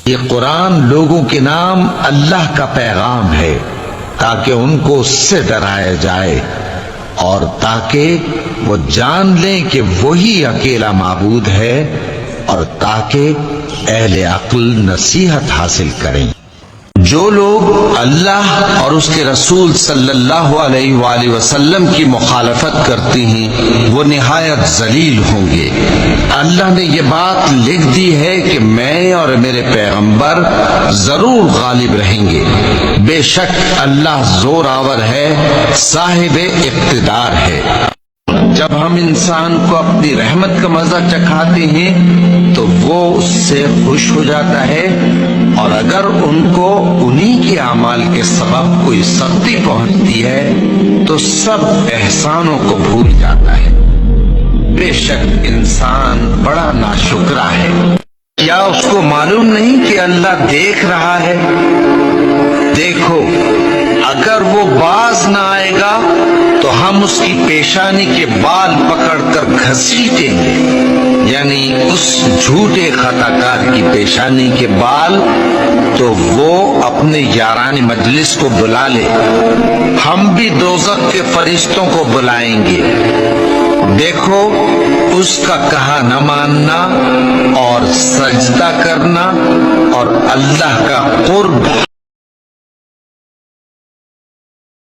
یہ قرآن لوگوں کے نام اللہ کا پیغام ہے تاکہ ان کو اس سے ڈرایا جائے اور تاکہ وہ جان لیں کہ وہی اکیلا معبود ہے اور تاکہ اہل عقل نصیحت حاصل کریں۔ جو لوگ اللہ اور اس کے رسول صلی اللہ علیہ وآلہ وسلم کی مخالفت کرتی ہیں وہ نہایت ذلیل ہوں گے۔ اللہ نے یہ بات لکھ دی ہے کہ میں اور میرے پیغمبر ضرور غالب رہیں گے۔ بے شک اللہ زور آور ہے، صاحب اقتدار ہے۔ جب ہم انسان کو اپنی رحمت کا مزہ چکھاتے ہیں تو وہ اس سے خوش ہو جاتا ہے، اور اگر ان کو انہی کے اعمال کے سبب کوئی سختی پہنچتی ہے تو سب احسانوں کو بھول جاتا ہے۔ بے شک انسان بڑا ناشکرا ہے۔ کیا اس کو معلوم نہیں کہ اللہ دیکھ رہا ہے؟ دیکھو، اگر وہ باز نہ آئے گا تو ہم اس کی پیشانی کے بال پکڑ کر گھسیٹیں گے، یعنی اس جھوٹے خطا کار کی پیشانی کے بال، تو وہ اپنے یاران مجلس کو بلا لے، ہم بھی دوزخ کے فرشتوں کو بلائیں گے۔ دیکھو، اس کا کہا نہ ماننا اور سجدہ کرنا اور اللہ کا قرب